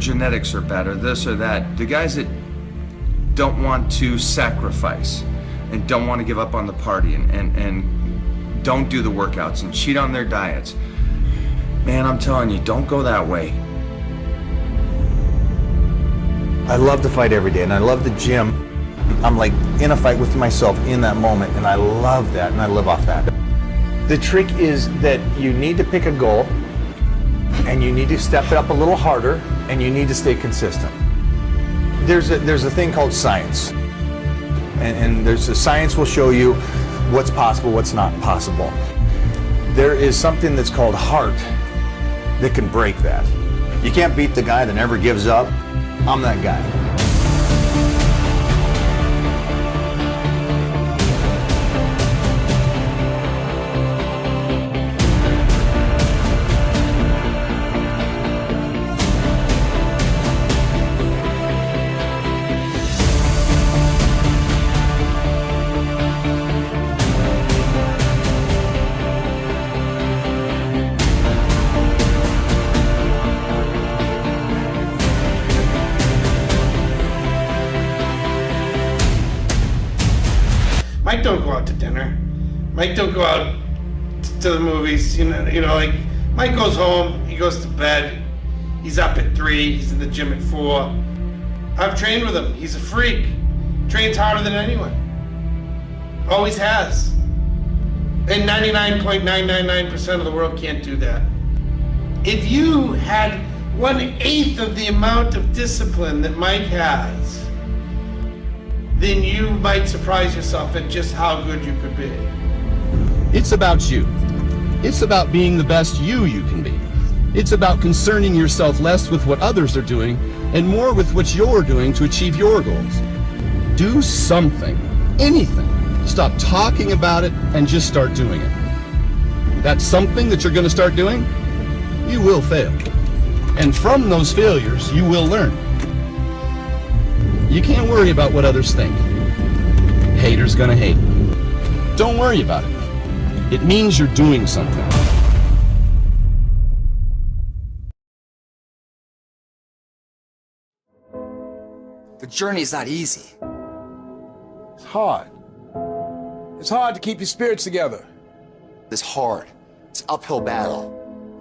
genetics are bad or this or that. The guys that don't want to sacrifice and don't want to give up on the party and don't do the workouts and cheat on their diets, man, I'm telling you, don't go that way. I love to fight every day, and I love the gym. I'm like in a fight with myself in that moment, and I love that, and I live off that. The trick is that you need to pick a goal, and you need to step it up a little harder, and you need to stay consistent. There's a thing called science, and there's a science will show you what's possible, what's not possible. There is something that's called heart that can break that. You can't beat the guy that never gives up. I'm that guy. Mike don't go out to dinner. Mike don't go out to the movies. You know, like Mike goes home, he goes to bed, he's up at 3, he's in the gym at 4. I've trained with him. He's a freak. Trains harder than anyone. Always has. And 99.999% of the world can't do that. If you had 1/8 of the amount of discipline that Mike has, then you might surprise yourself at just how good you could be. It's about you. It's about being the best you can be. It's about concerning yourself less with what others are doing and more with what you're doing to achieve your goals. Do something, anything. Stop talking about it and just start doing it. That's something that you're going to start doing, you will fail. And from those failures, you will learn. You can't worry about what others think. Haters gonna hate. Don't worry about it. It means you're doing something. The journey is not easy. It's hard. It's hard to keep your spirits together. It's hard. It's an uphill battle.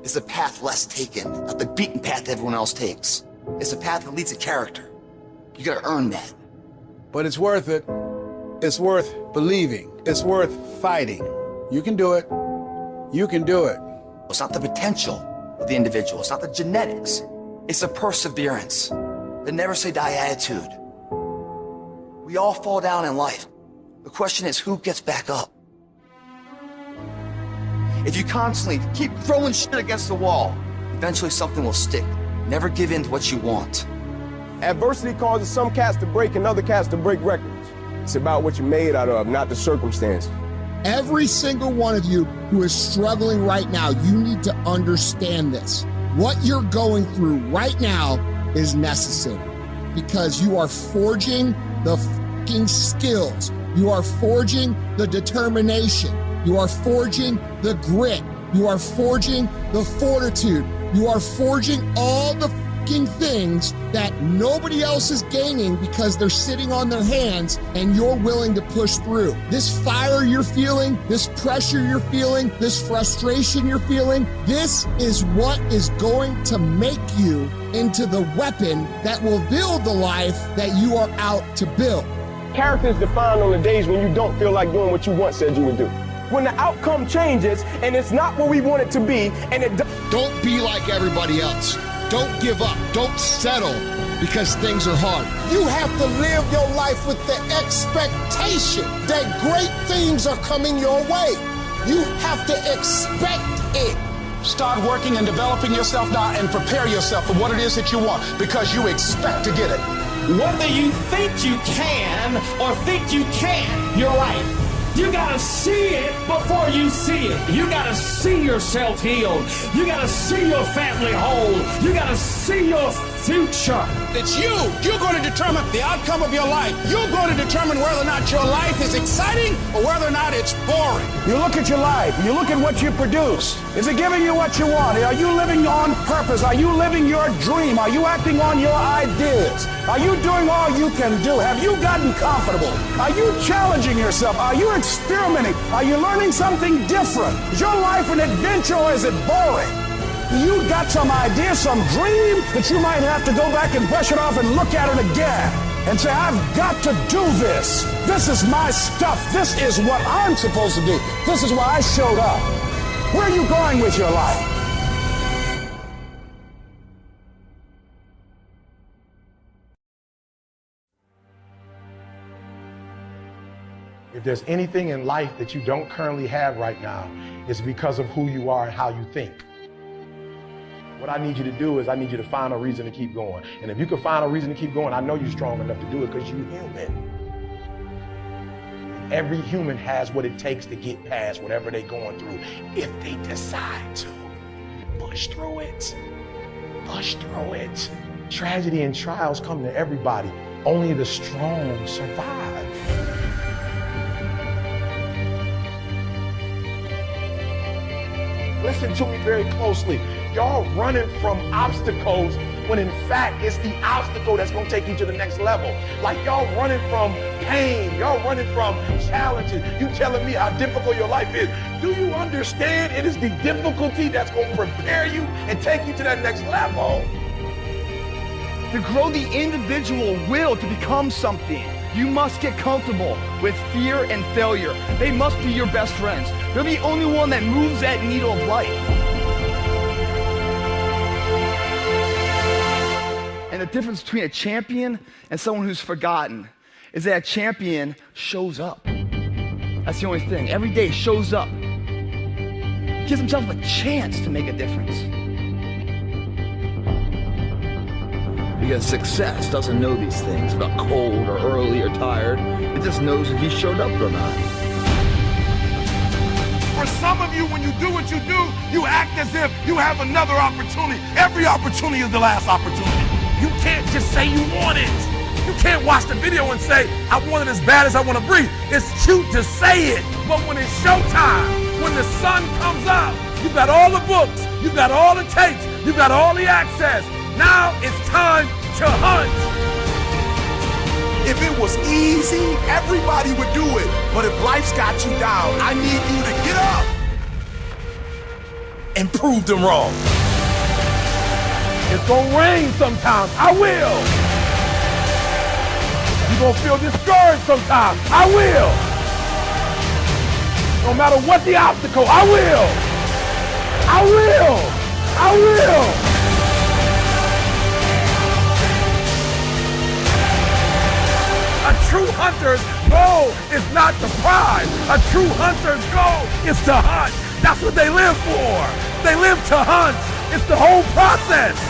It's a path less taken, not the beaten path everyone else takes. It's a path that leads to character. You gotta earn that. But it's worth it. It's worth believing. It's worth fighting. You can do it. You can do it. It's not the potential of the individual. It's not the genetics. It's the perseverance, the never say die attitude. We all fall down in life. The question is, who gets back up? If you constantly keep throwing shit against the wall, eventually something will stick. Never give in to what you want. Adversity causes some cats to break and other cats to break records. It's about what you're made out of, not the circumstances. Every single one of you who is struggling right now, you need to understand this. What you're going through right now is necessary because you are forging the fucking skills. You are forging the determination. You are forging the grit. You are forging the fortitude. You are forging all the things that nobody else is gaining because they're sitting on their hands and you're willing to push through. This fire you're feeling, this pressure you're feeling, this frustration you're feeling, this is what is going to make you into the weapon that will build the life that you are out to build. Character is defined on the days when you don't feel like doing what you once said you would do. When the outcome changes and it's not what we want it to be, and it don't be like everybody else. Don't give up. Don't settle because things are hard. You have to live your life with the expectation that great things are coming your way. You have to expect it. Start working and developing yourself now and prepare yourself for what it is that you want because you expect to get it. Whether you think you can or think you can't, you're right. You gotta see it before you see it. You gotta see yourself healed. You gotta see your family whole. You gotta see your future. It's you. You're going to determine the outcome of your life. You're going to determine whether or not your life is exciting or whether or not it's boring. You look at your life. You look at what you produce. Is it giving you what you want? Are you living on purpose? Are you living your dream? Are you acting on your ideas? Are you doing all you can do? Have you gotten comfortable? Are you challenging yourself? Are you experimenting? Are you learning something different? Is your life an adventure or is it boring? You got some idea, some dream that you might have to go back and brush it off and look at it again and say, I've got to do this. This is my stuff. This is what I'm supposed to do. This is why I showed up. Where are you going with your life? If there's anything in life that you don't currently have right now, it's because of who you are and how you think. What I need you to do is I need you to find a reason to keep going. And if you can find a reason to keep going, I know you're strong enough to do it because you're human. Every human has what it takes to get past whatever they're going through if they decide to. Push through it. Push through it. Tragedy and trials come to everybody. Only the strong survive. Listen to me very closely. Y'all running from obstacles when in fact it's the obstacle that's gonna take you to the next level. Like y'all running from pain, y'all running from challenges. You telling me how difficult your life is. Do you understand it is the difficulty that's gonna prepare you and take you to that next level? To grow the individual will to become something, you must get comfortable with fear and failure. They must be your best friends. They're the only one that moves that needle of life. And the difference between a champion and someone who's forgotten is that a champion shows up. That's the only thing. Every day shows up. Gives himself a chance to make a difference. Because success doesn't know these things about cold or early or tired. It just knows if you showed up or not. For some of you, when you do what you do, you act as if you have another opportunity. Every opportunity is the last opportunity. You can't just say you want it. You can't watch the video and say, I want it as bad as I want to breathe. It's cute to say it, but when it's showtime, when the sun comes up, you got all the books, you got all the tapes, you got all the access. Now it's time to hunt. If it was easy, everybody would do it. But if life's got you down, I need you to get up and prove them wrong. It's gonna rain sometimes. I will. You're gonna feel discouraged sometimes. I will. No matter what the obstacle, I will. I will. I will. A true hunter's goal is not the prize. A true hunter's goal is to hunt. That's what they live for. They live to hunt. It's the whole process.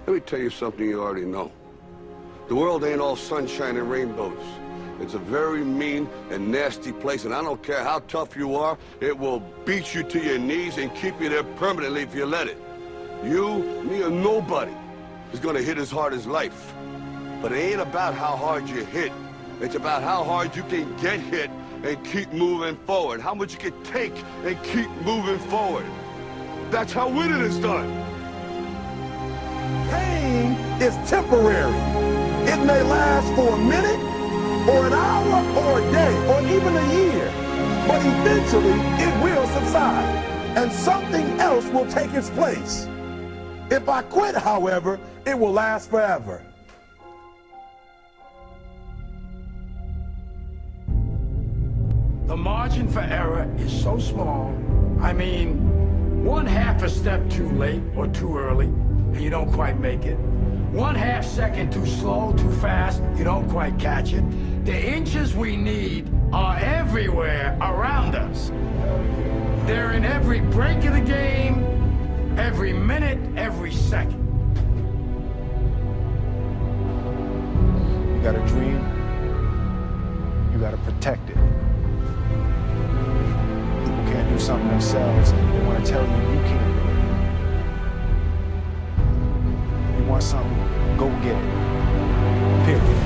Let me tell you something you already know. The world ain't all sunshine and rainbows. It's a very mean and nasty place, and I don't care how tough you are, it will beat you to your knees and keep you there permanently if you let it. You, me, or nobody is gonna hit as hard as life. But it ain't about how hard you hit. It's about how hard you can get hit and keep moving forward. How much you can take and keep moving forward. That's how winning is done. Pain is temporary. It may last for a minute, or an hour, or a day, or even a year. But eventually, it will subside, and something else will take its place. If I quit, however, it will last forever. The margin for error is so small. I mean, 1/2 a step too late or too early, and you don't quite make it. 1/2 second too slow, too fast, you don't quite catch it. The inches we need are everywhere around us. They're in every break of the game, every minute, every second. You got a dream, you got to protect it. People can't do something themselves, they want to tell you you can't do it. You want something, go get it. Period.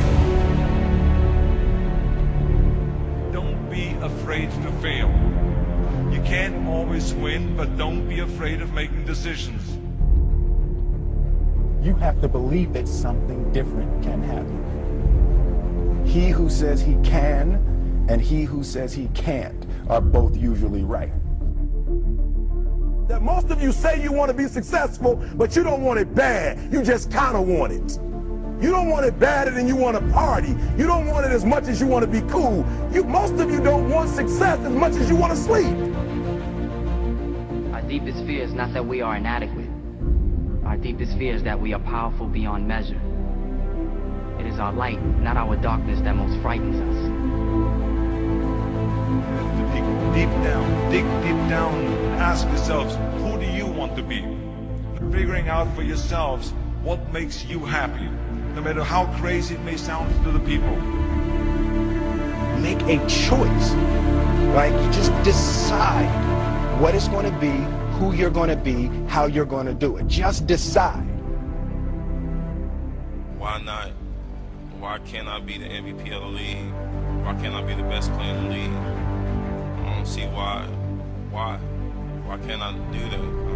Don't be afraid to fail. You can't always win, but don't be afraid of making decisions. You have to believe that something different can happen. He who says he can and he who says he can't are both usually right. That most of you say you want to be successful, but you don't want it bad. You just kind of want it. You don't want it badder than you want to party. You don't want it as much as you want to be cool. Most of you don't want success as much as you want to sleep. Our deepest fear is not that we are inadequate. Our deepest fear is that we are powerful beyond measure. It is our light, not our darkness, that most frightens us. Dig deep down, and ask yourselves, who do you want to be? Figuring out for yourselves what makes you happy, no matter how crazy it may sound to the people. Make a choice, right? You just decide what it's going to be, who you're going to be, how you're going to do it. Just decide. Why not? Why can't I be the MVP of the league? Why can't I be the best player in the league? I don't see why. Why can't I do that?